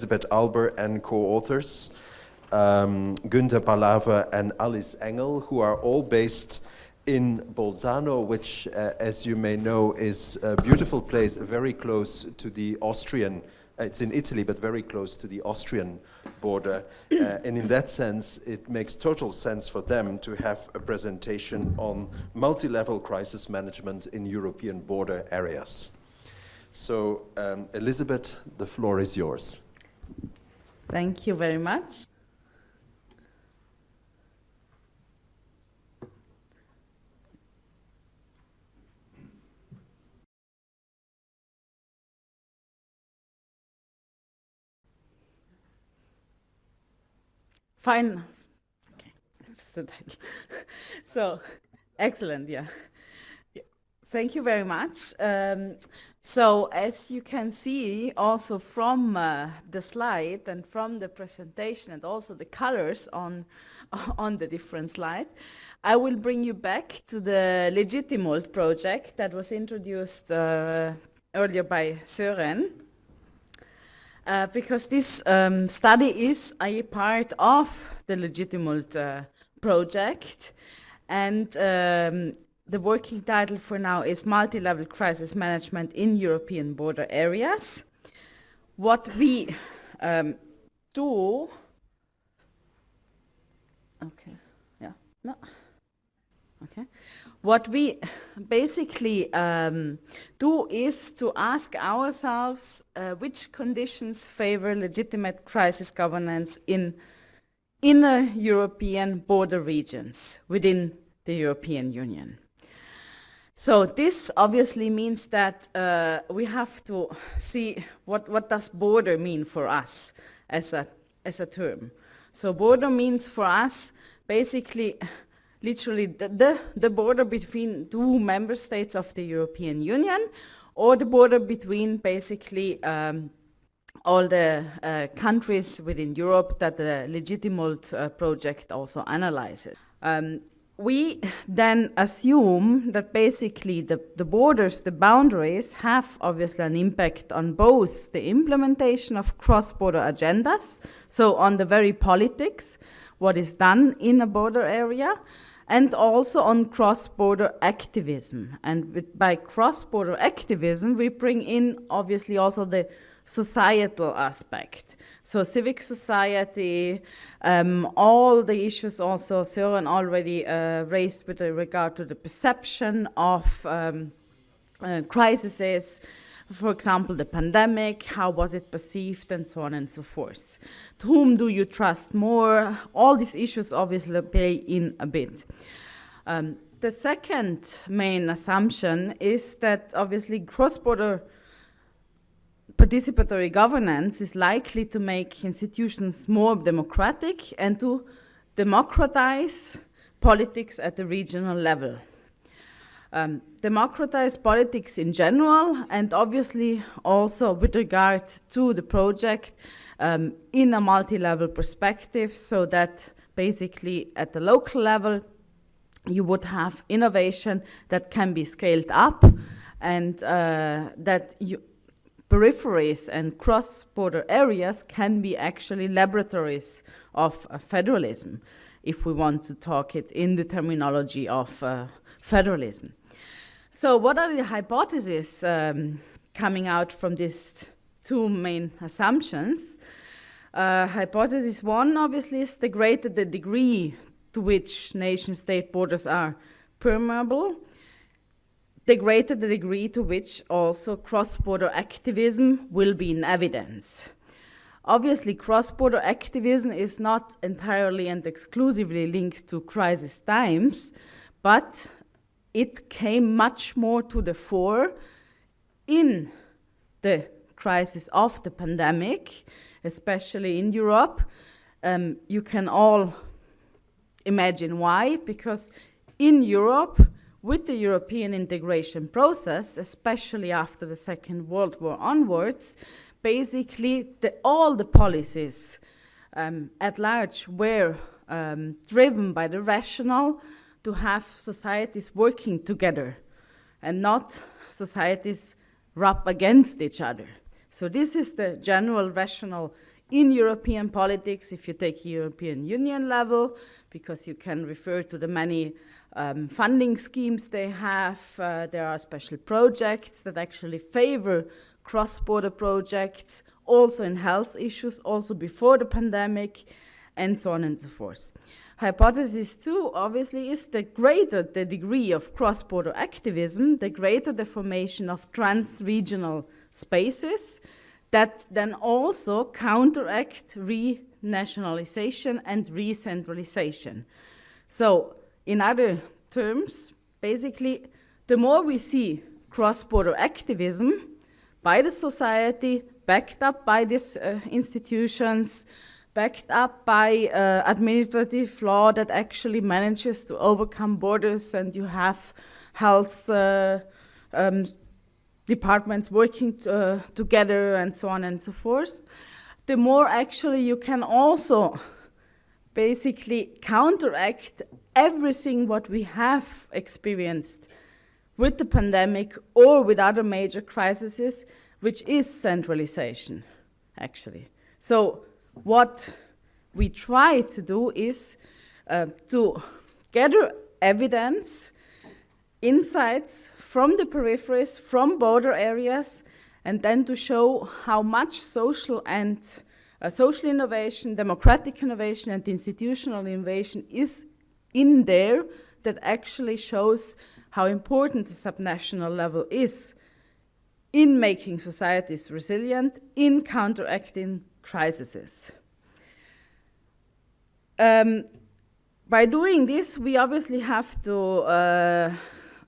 Elizabeth Alber and co-authors, Günther Palaver and Alice Engel, who are all based in Bolzano, which, as you may know, is a beautiful place, very close to the Austrian, it's in Italy, but very close to the Austrian border. And in that sense, it makes total sense for them to have a presentation on multi-level crisis management in European border areas. So, Elizabeth, the floor is yours. Thank you very much. Fine. Okay. So, excellent, yeah. Thank you very much. So, as you can see also from the slide and from the presentation and also the colors on the different slides, I will bring you back to the LEGITIMULT project that was introduced earlier by Søren. Because this study is a part of the LEGITIMULT project, and the working title for now is Multi-Level Crisis Management in European Border Areas. What we do... Okay, yeah, no. Okay. What we basically do is to ask ourselves which conditions favor legitimate crisis governance in inner European border regions within the European Union. So this obviously means that we have to see what does border mean for us as a term. So border means for us basically literally the border between two member states of the European Union, or the border between basically all the countries within Europe that the LEGITIMULT project also analyzes. We then assume that basically the borders, the boundaries, have obviously an impact on both the implementation of cross-border agendas, so on the very politics, what is done in a border area, and also on cross-border activism. And by cross-border activism, we bring in obviously also the societal aspect. So civic society, all the issues also Søren already raised with regard to the perception of crises, for example, the pandemic, how was it perceived, and so on and so forth. To whom do you trust more? All these issues obviously play in a bit. The second main assumption is that obviously cross-border participatory governance is likely to make institutions more democratic and to democratize politics at the regional level. Democratize politics in general, and obviously also with regard to the project in a multi-level perspective, so that basically at the local level you would have innovation that can be scaled up, and that peripheries and cross-border areas can be actually laboratories of federalism, if we want to talk it in the terminology of federalism. So what are the hypotheses coming out from these two main assumptions? Hypothesis one, obviously, is the greater the degree to which nation-state borders are permeable, the greater the degree to which also cross-border activism will be in evidence. Obviously, cross-border activism is not entirely and exclusively linked to crisis times, but it came much more to the fore in the crisis of the pandemic, especially in Europe. You can all imagine why, because in Europe, with the European integration process, especially after the Second World War onwards, basically all the policies at large were driven by the rationale to have societies working together and not societies rub against each other. So this is the general rationale in European politics, if you take European Union level, because you can refer to the many funding schemes they have. There are special projects that actually favor cross-border projects, also in health issues, also before the pandemic, and so on and so forth. Hypothesis 2, obviously, is the greater the degree of cross-border activism, the greater the formation of trans-regional spaces that then also counteract renationalization and re-centralization. So, in other terms, basically, the more we see cross-border activism by the society, backed up by these institutions, backed up by administrative law that actually manages to overcome borders, and you have health departments working together and so on and so forth, the more actually you can also basically counteract everything what we have experienced with the pandemic or with other major crises, which is centralization, actually. So what we try to do is to gather evidence, insights from the peripheries, from border areas, and then to show how much social and social innovation, democratic innovation, and institutional innovation is in there that actually shows how important the subnational level is in making societies resilient, in counteracting crises. By doing this, we obviously have to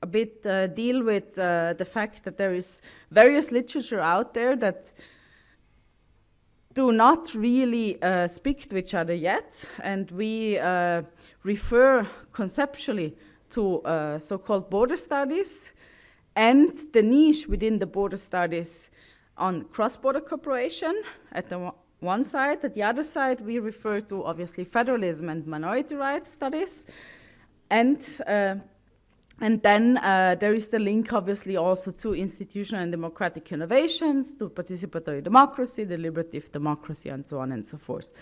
a bit deal with the fact that there is various literature out there that do not really speak to each other yet, and we refer conceptually to so-called border studies and the niche within the border studies on cross-border cooperation at the one side. At the other side, we refer to, obviously, federalism and minority rights studies. And then there is the link, obviously, also to institutional and democratic innovations, to participatory democracy, deliberative democracy, and so on and so forth.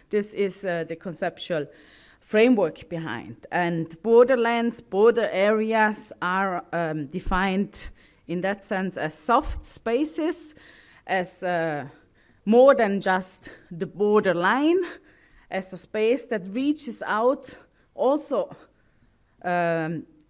This is the conceptual framework behind. And borderlands, border areas are defined in that sense as soft spaces, as more than just the borderline, as a space that reaches out also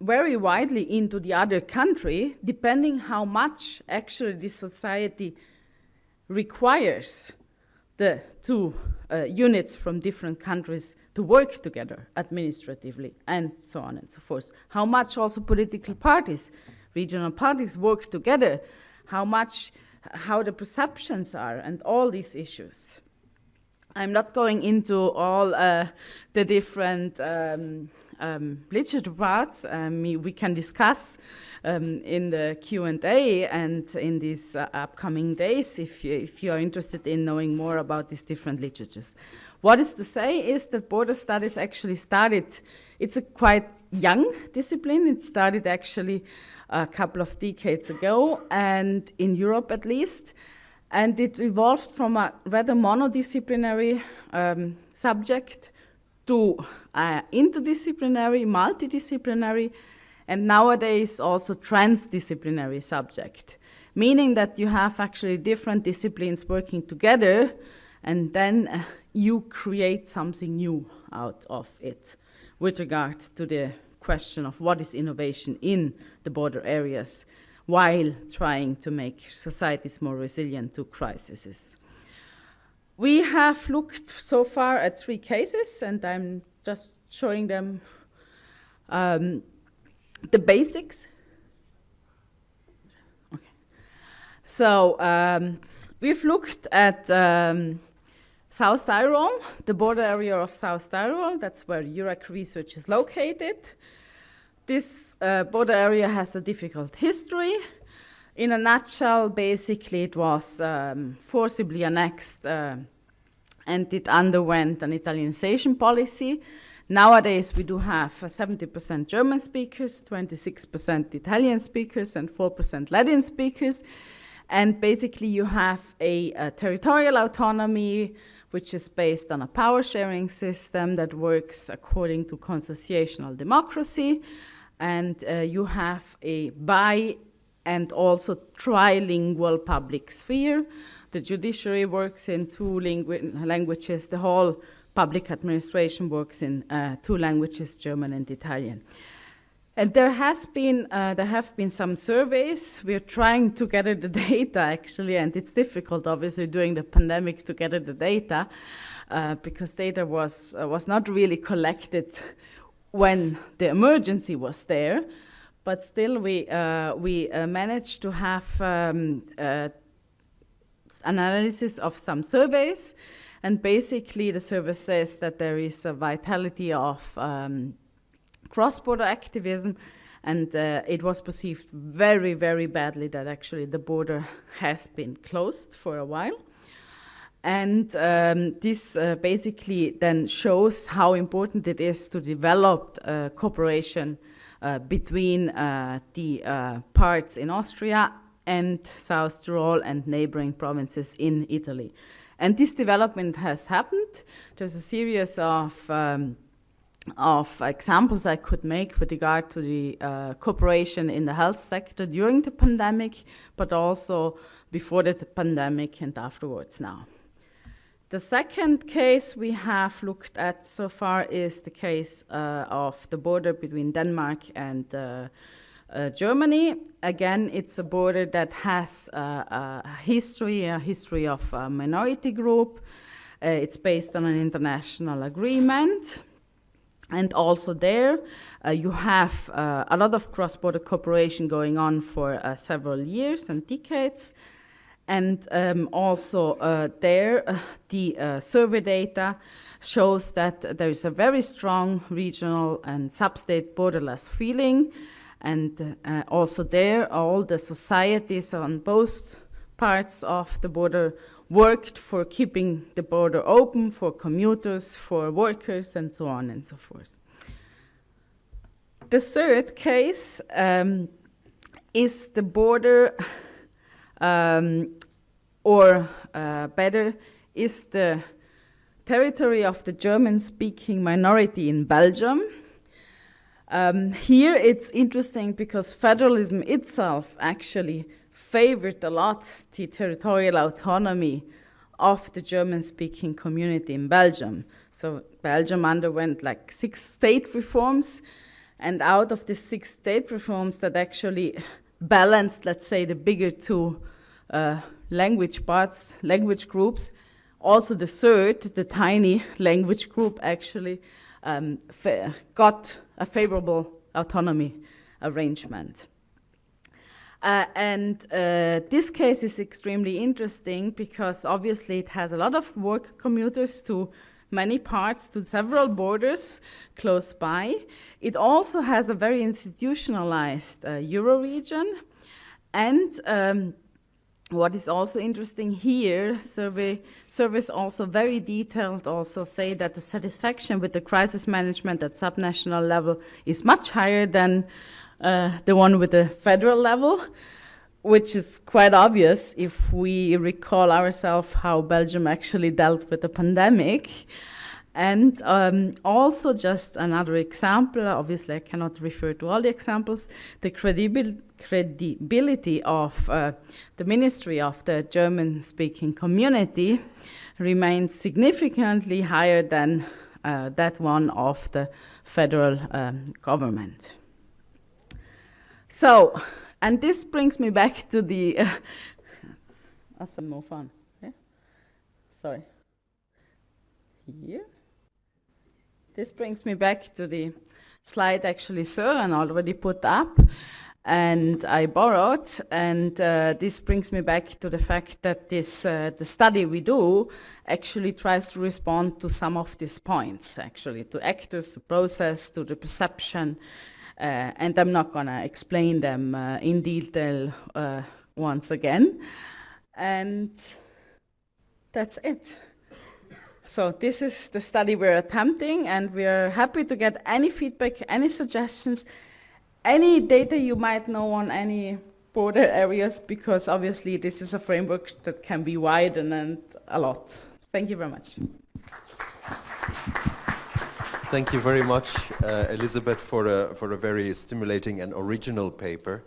very widely into the other country, depending how much actually this society requires the two units from different countries to work together administratively, and so on and so forth. How much also political parties, regional parties work together, how the perceptions are, and all these issues. I'm not going into all the different literature parts. We can discuss in the Q&A and in these upcoming days if you are interested in knowing more about these different literatures. What is to say is that border studies actually started, it's a quite young discipline. It started actually a couple of decades ago, and in Europe at least. And it evolved from a rather monodisciplinary subject to interdisciplinary, multidisciplinary, and nowadays also transdisciplinary subject, meaning that you have actually different disciplines working together, and then you create something new out of it with regard to the question of what is innovation in the border areas, while trying to make societies more resilient to crises. We have looked so far at 3 cases, and I'm just showing them the basics. Okay. So we've looked at South Tyrol, the border area of South Tyrol. That's where Eurac research is located. This border area has a difficult history. In a nutshell, basically it was forcibly annexed and it underwent an Italianization policy. Nowadays we do have 70% German speakers, 26% Italian speakers, and 4% Latin speakers. And basically you have a territorial autonomy which is based on a power sharing system that works according to consociational democracy. And you have a and also trilingual public sphere. The judiciary works in two languages. The whole public administration works in two languages, German and Italian. And there have been some surveys. We're trying to gather the data, actually, and it's difficult, obviously, during the pandemic to gather the data because data was not really collected when the emergency was there. But still, we managed to have analysis of some surveys, and basically the survey says that there is a vitality of cross-border activism, and it was perceived very, very badly that actually the border has been closed for a while. And this basically then shows how important it is to develop cooperation between the parts in Austria and South Tyrol and neighboring provinces in Italy. And this development has happened. There's a series of examples I could make with regard to the cooperation in the health sector during the pandemic, but also before the pandemic and afterwards now. The second case we have looked at so far is the case of the border between Denmark and Germany. Again, it's a border that has a history of a minority group. It's based on an international agreement. And also there, you have a lot of cross-border cooperation going on for several years and decades. And also there, the survey data shows that there is a very strong regional and sub-state borderless feeling. And also there, all the societies on both parts of the border worked for keeping the border open for commuters, for workers, and so on and so forth. The third case is the border, or better, is the territory of the German-speaking minority in Belgium. Here it's interesting because federalism itself actually favored a lot the territorial autonomy of the German-speaking community in Belgium. So Belgium underwent like 6 state reforms, and out of the 6 state reforms that actually balanced, let's say, the bigger 2 language groups, also the third, the tiny language group, actually got a favorable autonomy arrangement. And this case is extremely interesting because obviously it has a lot of work commuters to many parts, to several borders close by. It also has a very institutionalized Euro region. And what is also interesting here, surveys also very detailed also say that the satisfaction with the crisis management at subnational level is much higher than the one with the federal level, which is quite obvious if we recall ourselves how Belgium actually dealt with the pandemic. And also just another example, obviously I cannot refer to all the examples, the credibility of the Ministry of the German-speaking community remains significantly higher than that one of the federal government. So, and this brings me back to the... some more fun. Yeah? Sorry. Here. This brings me back to the slide actually Søren already put up and I borrowed, and this brings me back to the fact that this the study we do actually tries to respond to some of these points, actually, to actors, to process, to the perception, and I'm not going to explain them in detail once again. And that's it. So this is the study we're attempting, and we're happy to get any feedback, any suggestions, any data you might know on any border areas, because obviously this is a framework that can be widened and a lot. Thank you very much. Thank you very much, Elizabeth, for a very stimulating and original paper.